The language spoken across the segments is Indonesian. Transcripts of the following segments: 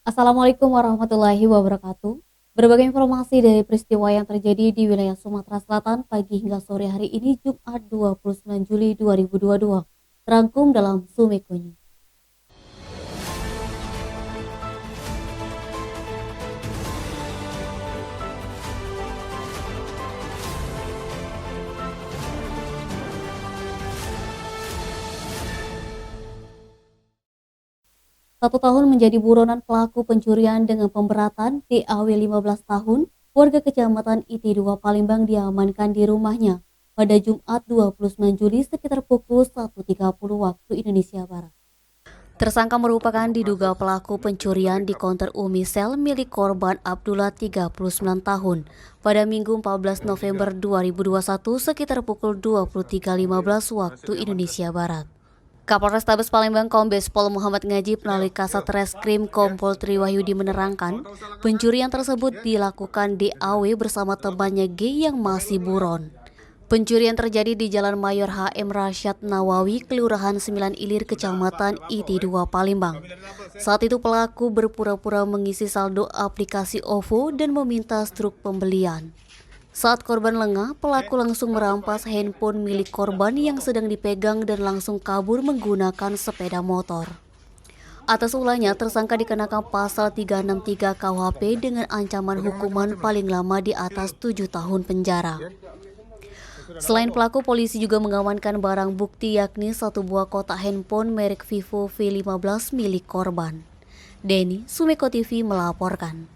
Assalamualaikum warahmatullahi wabarakatuh. Berbagai informasi dari peristiwa yang terjadi di wilayah Sumatera Selatan pagi hingga sore hari ini Jumat 29 Juli 2022 terangkum dalam Sumeko News. Satu tahun menjadi buronan pelaku pencurian dengan pemberatan, DAW 15 tahun, warga kecamatan IT2 Palembang diamankan di rumahnya pada Jumat 29 Juli sekitar pukul 1.30 waktu Indonesia Barat. Tersangka merupakan diduga pelaku pencurian di konter Umisel milik korban Abdullah 39 tahun pada Minggu 14 November 2021 sekitar pukul 23.15 waktu Indonesia Barat. Kapolrestabes Palembang Kombes Pol Muhammad Ngajib melalui Kasat Reskrim Kompol Triwahyudi menerangkan, pencurian tersebut dilakukan DAW bersama temannya G yang masih buron. Pencurian terjadi di Jalan Mayor HM Rasyad Nawawi, Kelurahan 9 Ilir, Kecamatan IT2 Palembang. Saat itu pelaku berpura-pura mengisi saldo aplikasi OVO dan meminta struk pembelian. Saat korban lengah, pelaku langsung merampas handphone milik korban yang sedang dipegang dan langsung kabur menggunakan sepeda motor. Atas ulahnya, tersangka dikenakan pasal 363 KUHP dengan ancaman hukuman paling lama di atas 7 tahun penjara. Selain pelaku, polisi juga mengamankan barang bukti yakni satu buah kotak handphone merek Vivo V15 milik korban. Denny, Sumeko TV melaporkan.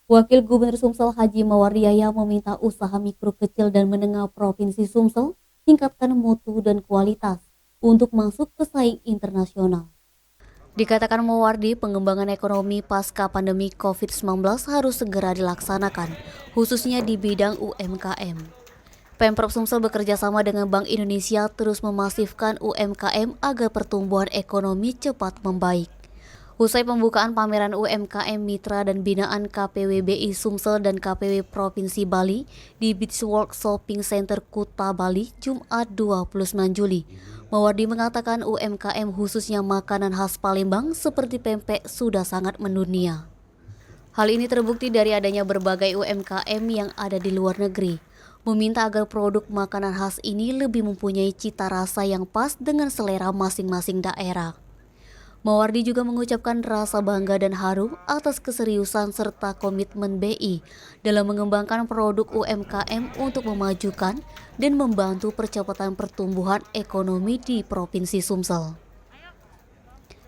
Wakil Gubernur Sumsel Haji Mawardiaya meminta usaha mikro kecil dan menengah Provinsi Sumsel tingkatkan mutu dan kualitas untuk masuk pesaing internasional. Dikatakan Mawardi, pengembangan ekonomi pasca pandemi COVID-19 harus segera dilaksanakan, khususnya di bidang UMKM. Pemprov Sumsel bekerja sama dengan Bank Indonesia terus memasifkan UMKM agar pertumbuhan ekonomi cepat membaik. Usai pembukaan pameran UMKM Mitra dan Binaan KPWBI Sumsel dan KPW Provinsi Bali di Beachworld Shopping Center Kuta Bali, Jumat 29 Juli, Mawardi mengatakan UMKM khususnya makanan khas Palembang seperti pempek sudah sangat mendunia. Hal ini terbukti dari adanya berbagai UMKM yang ada di luar negeri, meminta agar produk makanan khas ini lebih mempunyai cita rasa yang pas dengan selera masing-masing daerah. Mawardi juga mengucapkan rasa bangga dan haru atas keseriusan serta komitmen BI dalam mengembangkan produk UMKM untuk memajukan dan membantu percepatan pertumbuhan ekonomi di Provinsi Sumsel.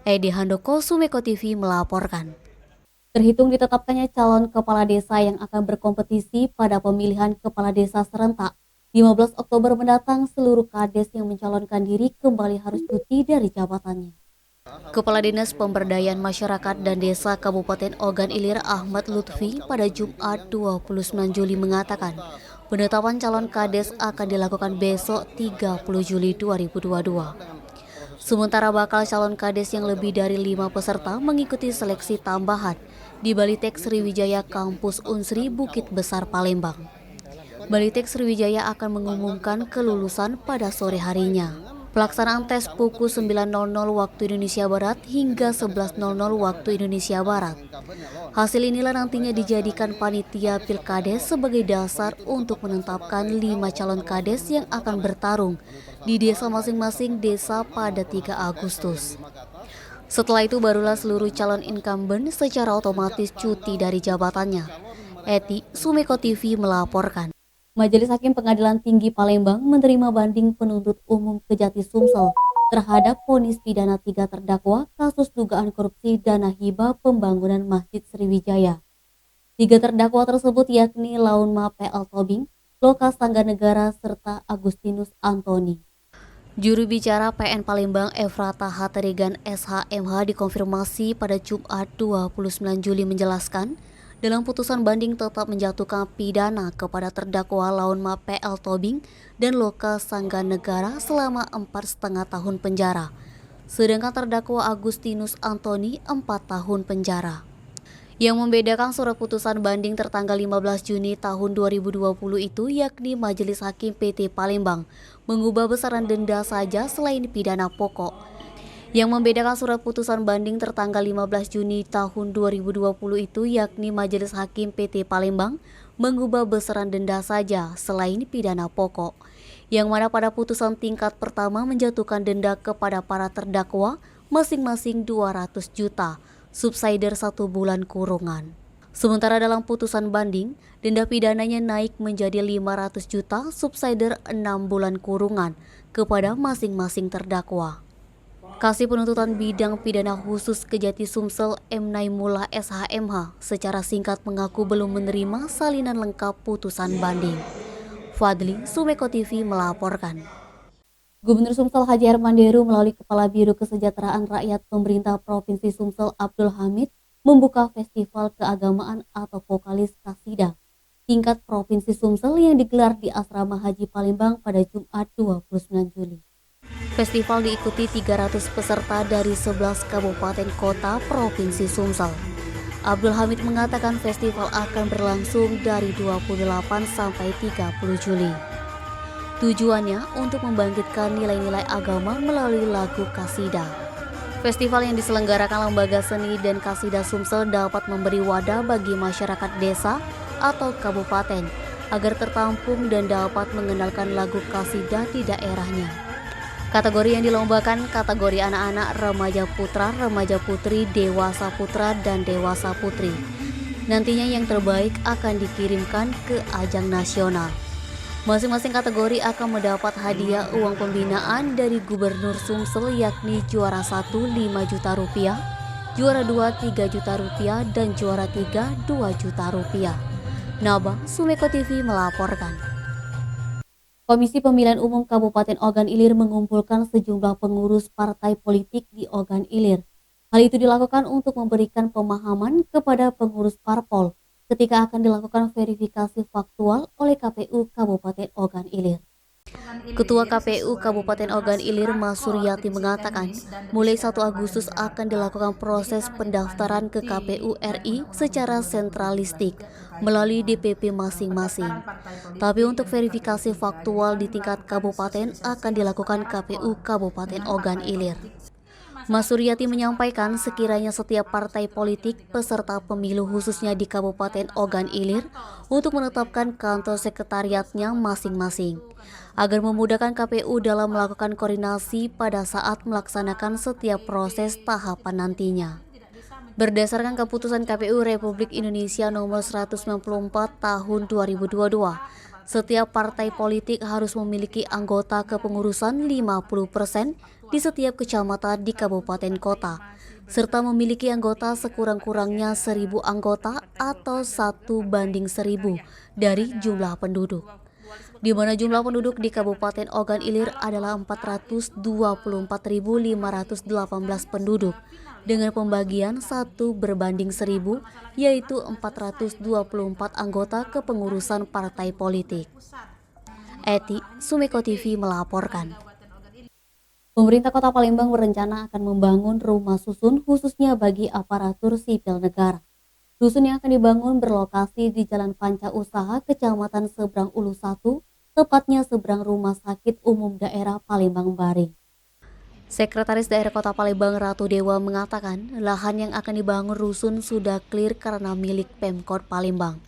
Edi Handoko, Sumeko TV melaporkan. Terhitung ditetapkannya calon kepala desa yang akan berkompetisi pada pemilihan kepala desa serentak 15 Oktober mendatang, seluruh kades yang mencalonkan diri kembali harus cuti dari jabatannya. Kepala Dinas Pemberdayaan Masyarakat dan Desa Kabupaten Ogan Ilir Ahmad Lutfi pada Jumat 29 Juli mengatakan, penetapan calon kades akan dilakukan besok 30 Juli 2022. Sementara bakal calon kades yang lebih dari 5 peserta mengikuti seleksi tambahan di Balitek Sriwijaya Kampus Unsri Bukit Besar Palembang. Balitek Sriwijaya akan mengumumkan kelulusan pada sore harinya. Pelaksanaan tes pukul 9.00 waktu Indonesia Barat hingga 11.00 waktu Indonesia Barat. Hasil inilah nantinya dijadikan panitia Pilkades sebagai dasar untuk menetapkan 5 calon kades yang akan bertarung di desa masing-masing desa pada 3 Agustus. Setelah itu barulah seluruh calon incumbent secara otomatis cuti dari jabatannya. Eti, Sumeko TV melaporkan. Majelis Hakim Pengadilan Tinggi Palembang menerima banding penuntut umum Kejati Sumsel terhadap vonis pidana 3 terdakwa kasus dugaan korupsi dana hibah pembangunan Masjid Sriwijaya. 3 terdakwa tersebut yakni Launma PL Tobing, Loka Sangganegara, serta Agustinus Antoni. Juru bicara PN Palembang Efrata Haterigan SHMH dikonfirmasi pada Jumat 29 Juli menjelaskan, dalam putusan banding tetap menjatuhkan pidana kepada terdakwa Launma PL Tobing dan Loka Sangganegara selama 4,5 tahun penjara, sedangkan terdakwa Agustinus Antoni 4 tahun penjara. Yang membedakan surat putusan banding tertanggal 15 Juni tahun 2020 itu yakni Majelis Hakim PT Palembang mengubah besaran denda saja selain pidana pokok, Yang membedakan surat putusan banding tertanggal 15 Juni tahun 2020 itu yakni Majelis Hakim PT Palembang mengubah besaran denda saja selain pidana pokok. Yang mana pada putusan tingkat pertama menjatuhkan denda kepada para terdakwa masing-masing 200 juta, subsidiar 1 bulan kurungan. Sementara dalam putusan banding, denda pidananya naik menjadi 500 juta, subsidiar 6 bulan kurungan kepada masing-masing terdakwa. Kasih Penuntutan Bidang Pidana Khusus Kejati Sumsel M. Naimullah SHMH secara singkat mengaku belum menerima salinan lengkap putusan banding. Fadli, Sumeko TV melaporkan. Gubernur Sumsel Haji Herman Deru melalui Kepala Biro Kesejahteraan Rakyat Pemerintah Provinsi Sumsel Abdul Hamid membuka festival keagamaan atau vokalis Kasida tingkat Provinsi Sumsel yang digelar di Asrama Haji Palembang pada Jumat 29 Juli. Festival diikuti 300 peserta dari 11 kabupaten kota Provinsi Sumsel. Abdul Hamid mengatakan festival akan berlangsung dari 28 sampai 30 Juli. Tujuannya untuk membangkitkan nilai-nilai agama melalui lagu Kasida. Festival yang diselenggarakan Lembaga Seni dan Kasida Sumsel dapat memberi wadah bagi masyarakat desa atau kabupaten agar tertampung dan dapat mengenalkan lagu Kasida di daerahnya. Kategori yang dilombakan kategori anak-anak, remaja putra, remaja putri, dewasa putra, dan dewasa putri. Nantinya yang terbaik akan dikirimkan ke ajang nasional. Masing-masing kategori akan mendapat hadiah uang pembinaan dari Gubernur Sumsel yakni juara 1 5 juta rupiah, juara 2 3 juta rupiah, dan juara 3 2 juta rupiah. Naba, Sumeko TV melaporkan. Komisi Pemilihan Umum Kabupaten Ogan Ilir mengumpulkan sejumlah pengurus partai politik di Ogan Ilir. Hal itu dilakukan untuk memberikan pemahaman kepada pengurus parpol ketika akan dilakukan verifikasi faktual oleh KPU Kabupaten Ogan Ilir. Ketua KPU Kabupaten Ogan Ilir Mas Suryati mengatakan, mulai 1 Agustus akan dilakukan proses pendaftaran ke KPU RI secara sentralistik melalui DPP masing-masing. Tapi untuk verifikasi faktual di tingkat kabupaten akan dilakukan KPU Kabupaten Ogan Ilir. Mas Suryati menyampaikan sekiranya setiap partai politik peserta pemilu khususnya di Kabupaten Ogan Ilir untuk menetapkan kantor sekretariatnya masing-masing agar memudahkan KPU dalam melakukan koordinasi pada saat melaksanakan setiap proses tahapan nantinya. Berdasarkan keputusan KPU Republik Indonesia nomor 194 tahun 2022, setiap partai politik harus memiliki anggota kepengurusan 50% di setiap kecamatan di kabupaten kota, serta memiliki anggota sekurang-kurangnya 1.000 anggota atau 1:1000 dari jumlah penduduk. Di mana jumlah penduduk di Kabupaten Ogan Ilir adalah 424.518 penduduk, dengan pembagian 1:1000, yaitu 424 anggota kepengurusan partai politik. Eti, Sumeko TV melaporkan. Pemerintah Kota Palembang berencana akan membangun rumah susun khususnya bagi aparatur sipil negara. Dusun yang akan dibangun berlokasi di Jalan Panca Usaha, Kecamatan Seberang Ulu 1, tepatnya seberang Rumah Sakit Umum Daerah Palembang Baring. Sekretaris Daerah Kota Palembang Ratu Dewa mengatakan lahan yang akan dibangun rusun sudah clear karena milik Pemkot Palembang.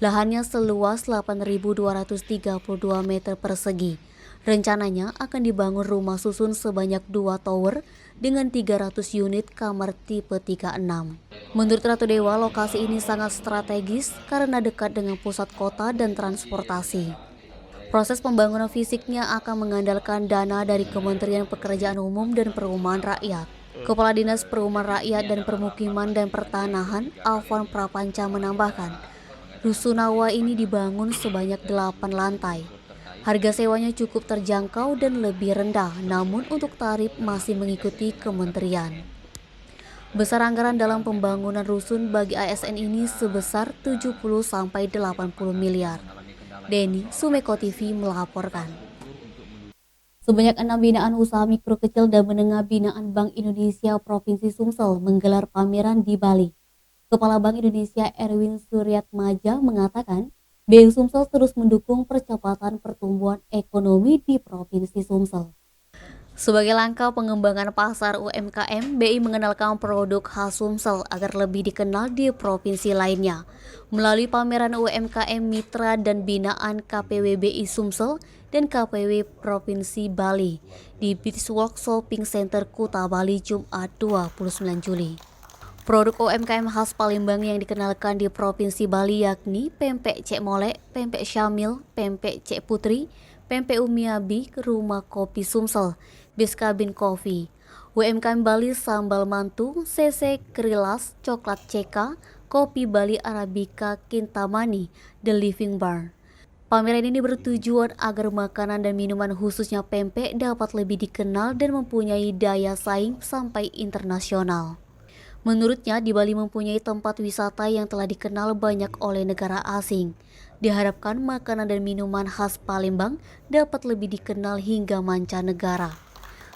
Lahannya seluas 8.232 meter persegi. Rencananya akan dibangun rumah susun sebanyak 2 tower dengan 300 unit kamar tipe 36. Menurut Ratu Dewa, lokasi ini sangat strategis karena dekat dengan pusat kota dan transportasi. Proses pembangunan fisiknya akan mengandalkan dana dari Kementerian Pekerjaan Umum dan Perumahan Rakyat. Kepala Dinas Perumahan Rakyat dan Permukiman dan Pertanahan, Alfon Prapanca menambahkan, rusunawa ini dibangun sebanyak 8 lantai. Harga sewanya cukup terjangkau dan lebih rendah, namun untuk tarif masih mengikuti kementerian. Besar anggaran dalam pembangunan rusun bagi ASN ini sebesar 70-80 miliar. Denny, Sumeko TV melaporkan. Sebanyak 6 binaan usaha mikro kecil dan menengah binaan Bank Indonesia Provinsi Sumsel menggelar pameran di Bali. Kepala Bank Indonesia Erwin Suryatmaja mengatakan, BI Sumsel terus mendukung percepatan pertumbuhan ekonomi di Provinsi Sumsel. Sebagai langkah pengembangan pasar UMKM, BI mengenalkan produk khas Sumsel agar lebih dikenal di provinsi lainnya. Melalui pameran UMKM Mitra dan Binaan KPWBI Sumsel dan KPW Provinsi Bali di Beachwalk Shopping Center Kuta Bali Jumat 29 Juli. Produk UMKM khas Palembang yang dikenalkan di Provinsi Bali yakni pempek Cek Molek, pempek Syamil, pempek Cek Putri, pempek Umiabi, Rumah Kopi Sumsel, Biskabin Coffee, UMKM Bali Sambal Mantu, CC Krilas, Coklat CK, Kopi Bali Arabica Kintamani, The Living Bar. Pameran ini bertujuan agar makanan dan minuman khususnya pempek dapat lebih dikenal dan mempunyai daya saing sampai internasional. Menurutnya, di Bali mempunyai tempat wisata yang telah dikenal banyak oleh negara asing. Diharapkan makanan dan minuman khas Palembang dapat lebih dikenal hingga mancanegara.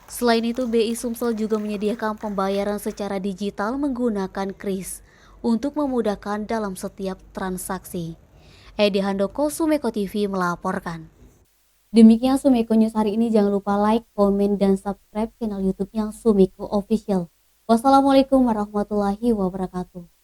Selain itu, BI Sumsel juga menyediakan pembayaran secara digital menggunakan KRIS untuk memudahkan dalam setiap transaksi. Edi Handoko, Sumeko TV melaporkan. Demikian Sumeko News hari ini. Jangan lupa like, komen, dan subscribe channel YouTube yang Sumeko Official. Wassalamualaikum warahmatullahi wabarakatuh.